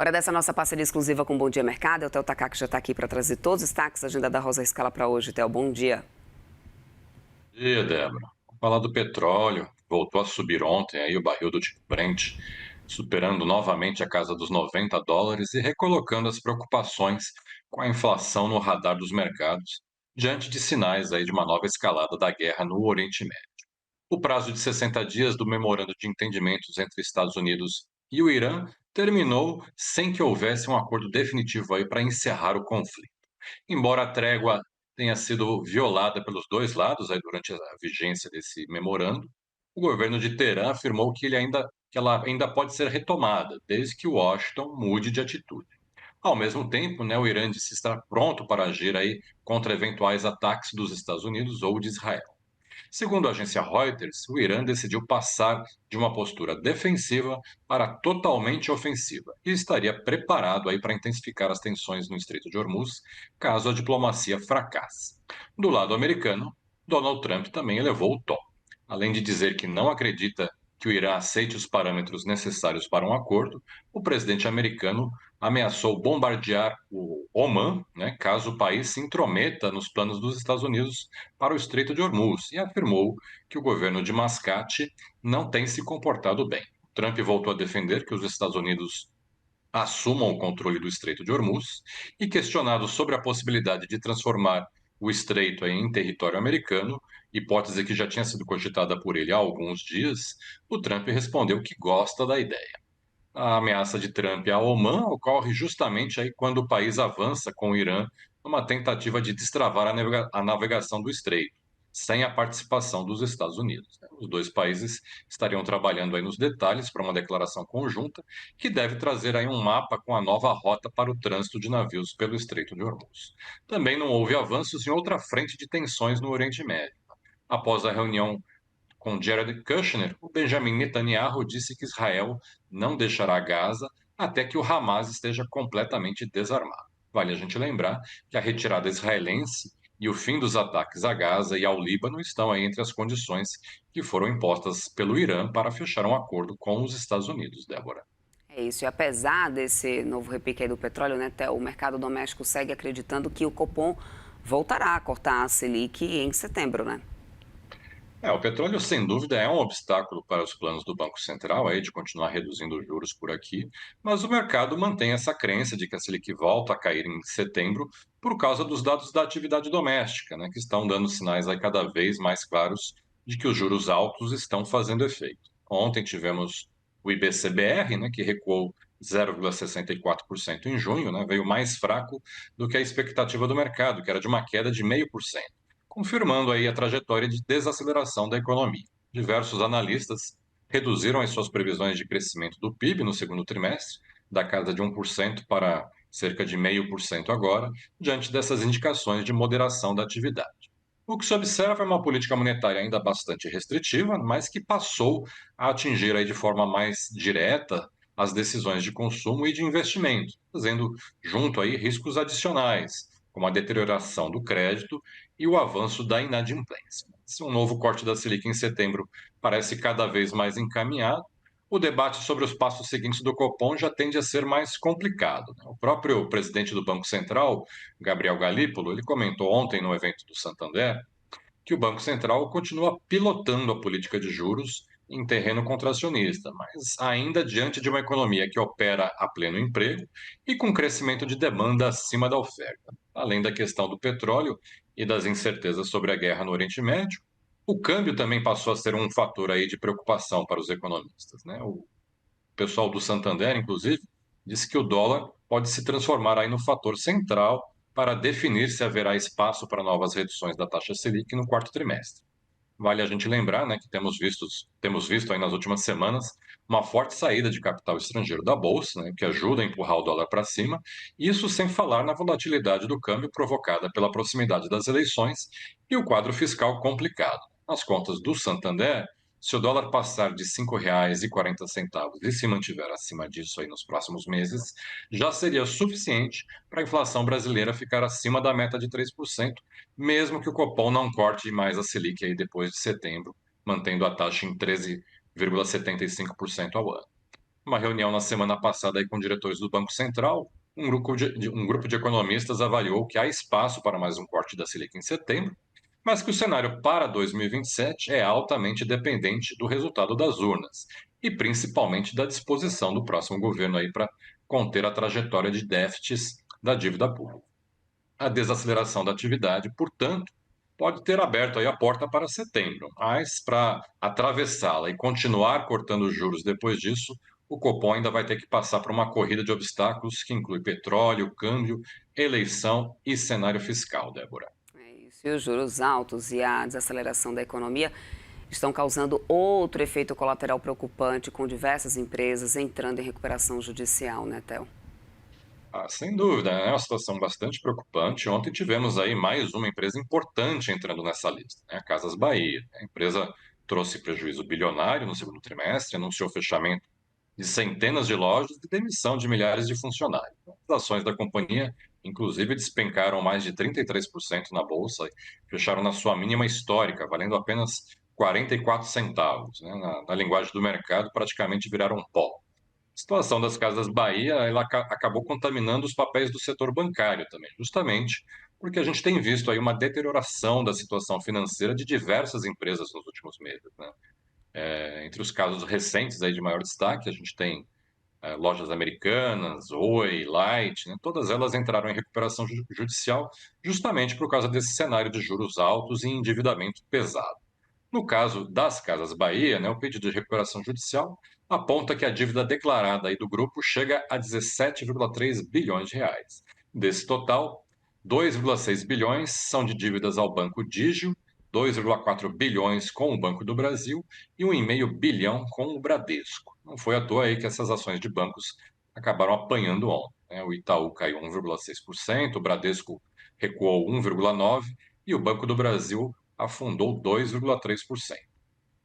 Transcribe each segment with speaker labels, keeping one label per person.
Speaker 1: Hora dessa nossa parceria exclusiva com o Bom Dia Mercado. O Theo Takaki já está aqui para trazer todos os destaques da agenda da Rosa Escala para hoje. Theo, bom dia.
Speaker 2: Bom dia, Débora. Vamos falar do petróleo. Voltou a subir ontem aí o barril do tipo Brent, superando novamente a casa dos US$ 90 e recolocando as preocupações com a inflação no radar dos mercados, diante de sinais aí de uma nova escalada da guerra no Oriente Médio. O prazo de 60 dias do memorando de entendimentos entre Estados Unidos e o Irã terminou sem que houvesse um acordo definitivo aí para encerrar o conflito. Embora a trégua tenha sido violada pelos dois lados aí durante a vigência desse memorando, o governo de Teherã afirmou que ela ainda pode ser retomada, desde que Washington mude de atitude. Ao mesmo tempo, né, o Irã disse estar pronto para agir aí contra eventuais ataques dos Estados Unidos ou de Israel. Segundo a agência Reuters, o Irã decidiu passar de uma postura defensiva para totalmente ofensiva e estaria preparado aí para intensificar as tensões no Estreito de Hormuz, caso a diplomacia fracasse. Do lado americano, Donald Trump também elevou o tom. Além de dizer que não acredita que o Irã aceite os parâmetros necessários para um acordo, o presidente americano ameaçou bombardear o Omã, né, caso o país se intrometa nos planos dos Estados Unidos para o Estreito de Hormuz e afirmou que o governo de Mascate não tem se comportado bem. Trump voltou a defender que os Estados Unidos assumam o controle do Estreito de Hormuz e, questionado sobre a possibilidade de transformar o estreito em território americano, hipótese que já tinha sido cogitada por ele há alguns dias, o Trump respondeu que gosta da ideia. A ameaça de Trump a Omã ocorre justamente aí quando o país avança com o Irã numa tentativa de destravar a navegação do estreito, sem a participação dos Estados Unidos, né? Os dois países estariam trabalhando aí nos detalhes para uma declaração conjunta que deve trazer aí um mapa com a nova rota para o trânsito de navios pelo Estreito de Hormuz. Também não houve avanços em outra frente de tensões no Oriente Médio. Após a reunião com Jared Kushner, o Benjamin Netanyahu disse que Israel não deixará Gaza até que o Hamas esteja completamente desarmado. Vale a gente lembrar que a retirada israelense e o fim dos ataques a Gaza e ao Líbano estão aí entre as condições que foram impostas pelo Irã para fechar um acordo com os Estados Unidos, Débora.
Speaker 1: É isso. E apesar desse novo repique aí do petróleo, né, Theo, o mercado doméstico segue acreditando que o Copom voltará a cortar a Selic em setembro, né?
Speaker 2: O petróleo, sem dúvida, é um obstáculo para os planos do Banco Central aí de continuar reduzindo os juros por aqui, mas o mercado mantém essa crença de que a Selic volta a cair em setembro por causa dos dados da atividade doméstica, né, que estão dando sinais aí cada vez mais claros de que os juros altos estão fazendo efeito. Ontem tivemos o IBCBR, né, que recuou 0,64% em junho, né, veio mais fraco do que a expectativa do mercado, que era de uma queda de 0,5%, confirmando aí a trajetória de desaceleração da economia. Diversos analistas reduziram as suas previsões de crescimento do PIB no segundo trimestre, da casa de 1% para cerca de 0,5% agora, diante dessas indicações de moderação da atividade. O que se observa é uma política monetária ainda bastante restritiva, mas que passou a atingir aí de forma mais direta as decisões de consumo e de investimento, trazendo junto aí riscos adicionais, como a deterioração do crédito e o avanço da inadimplência. Se um novo corte da Selic em setembro parece cada vez mais encaminhado, o debate sobre os passos seguintes do Copom já tende a ser mais complicado, né? O próprio presidente do Banco Central, Gabriel Galípolo, ele comentou ontem no evento do Santander que o Banco Central continua pilotando a política de juros em terreno contracionista, mas ainda diante de uma economia que opera a pleno emprego e com crescimento de demanda acima da oferta. Além da questão do petróleo e das incertezas sobre a guerra no Oriente Médio, o câmbio também passou a ser um fator aí de preocupação para os economistas, né? O pessoal do Santander, inclusive, disse que o dólar pode se transformar aí no fator central para definir se haverá espaço para novas reduções da taxa Selic no quarto trimestre. Vale a gente lembrar, né, que temos visto aí nas últimas semanas uma forte saída de capital estrangeiro da bolsa, né, que ajuda a empurrar o dólar para cima, isso sem falar na volatilidade do câmbio provocada pela proximidade das eleições e o quadro fiscal complicado. Nas contas do Santander, se o dólar passar de R$ 5,40 e se mantiver acima disso aí nos próximos meses, já seria suficiente para a inflação brasileira ficar acima da meta de 3%, mesmo que o Copom não corte mais a Selic aí depois de setembro, mantendo a taxa em 13,75% ao ano. Uma reunião na semana passada aí com diretores do Banco Central, um grupo de economistas avaliou que há espaço para mais um corte da Selic em setembro, mas que o cenário para 2027 é altamente dependente do resultado das urnas e principalmente da disposição do próximo governo aí para conter a trajetória de déficits da dívida pública. A desaceleração da atividade, portanto, pode ter aberto aí a porta para setembro, mas para atravessá-la e continuar cortando os juros depois disso, o Copom ainda vai ter que passar por uma corrida de obstáculos que inclui petróleo, câmbio, eleição e cenário fiscal, Débora.
Speaker 1: É isso. E os juros altos e a desaceleração da economia estão causando outro efeito colateral preocupante, com diversas empresas entrando em recuperação judicial, né, Theo?
Speaker 2: Ah, sem dúvida, é uma situação bastante preocupante. Ontem tivemos aí mais uma empresa importante entrando nessa lista, né? A Casas Bahia. A empresa trouxe prejuízo bilionário no segundo trimestre, anunciou o fechamento de centenas de lojas e demissão de milhares de funcionários. As ações da companhia, inclusive, despencaram mais de 33% na bolsa e fecharam na sua mínima histórica, valendo apenas 44 centavos, né? Na linguagem do mercado, praticamente viraram pó. A situação das Casas Bahia, ela acabou contaminando os papéis do setor bancário também, justamente porque a gente tem visto aí uma deterioração da situação financeira de diversas empresas nos últimos meses, né? Entre os casos recentes aí de maior destaque, a gente tem lojas americanas, Oi, Light, né? Todas elas entraram em recuperação judicial justamente por causa desse cenário de juros altos e endividamento pesado. No caso das Casas Bahia, né, o pedido de recuperação judicial aponta que a dívida declarada aí do grupo chega a 17,3 bilhões de reais. Desse total, 2,6 bilhões são de dívidas ao Banco Digio, 2,4 bilhões com o Banco do Brasil e 1,5 bilhão com o Bradesco. Não foi à toa aí que essas ações de bancos acabaram apanhando ontem, né? O Itaú caiu 1,6%, o Bradesco recuou 1,9% e o Banco do Brasil afundou 2,3%.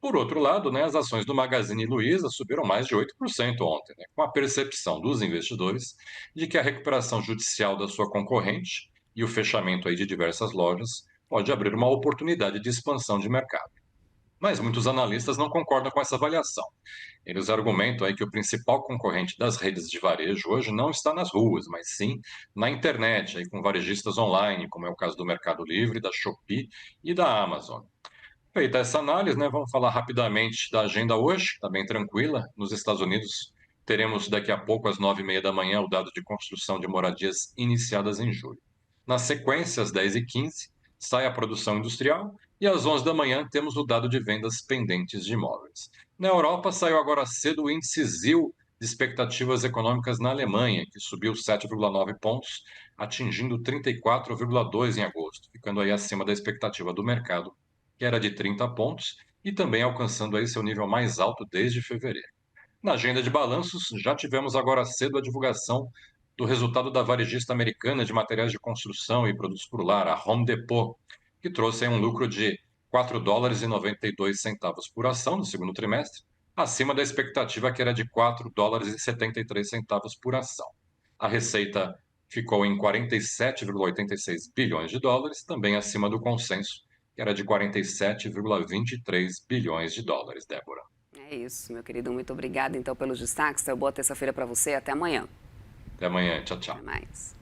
Speaker 2: Por outro lado, né, as ações do Magazine Luiza subiram mais de 8% ontem, né, com a percepção dos investidores de que a recuperação judicial da sua concorrente e o fechamento aí de diversas lojas pode abrir uma oportunidade de expansão de mercado. Mas muitos analistas não concordam com essa avaliação. Eles argumentam aí que o principal concorrente das redes de varejo hoje não está nas ruas, mas sim na internet, aí com varejistas online, como é o caso do Mercado Livre, da Shopee e da Amazon. Feita essa análise, né, vamos falar rapidamente da agenda hoje, está bem tranquila. Nos Estados Unidos, teremos daqui a pouco, às 9h30 da manhã, o dado de construção de moradias iniciadas em julho. Na sequência, às 10h15, sai a produção industrial e às 11 da manhã temos o dado de vendas pendentes de imóveis. Na Europa, saiu agora cedo o índice ZIL de expectativas econômicas na Alemanha, que subiu 7,9 pontos, atingindo 34,2 em agosto, ficando aí acima da expectativa do mercado, que era de 30 pontos, e também alcançando aí seu nível mais alto desde fevereiro. Na agenda de balanços, já tivemos agora cedo a divulgação do resultado da varejista americana de materiais de construção e produtos por lar, a Home Depot, que trouxe aí um lucro de 4 dólares e 92 centavos por ação no segundo trimestre, acima da expectativa que era de 4 dólares e 73 centavos por ação. A receita ficou em 47,86 bilhões de dólares, também acima do consenso, que era de 47,23 bilhões de dólares, Débora.
Speaker 1: É isso, meu querido. Muito obrigada, então, pelos destaques. Boa terça-feira para você. Até amanhã.
Speaker 2: Até amanhã. Tchau,
Speaker 1: Até
Speaker 2: tchau.
Speaker 1: mais.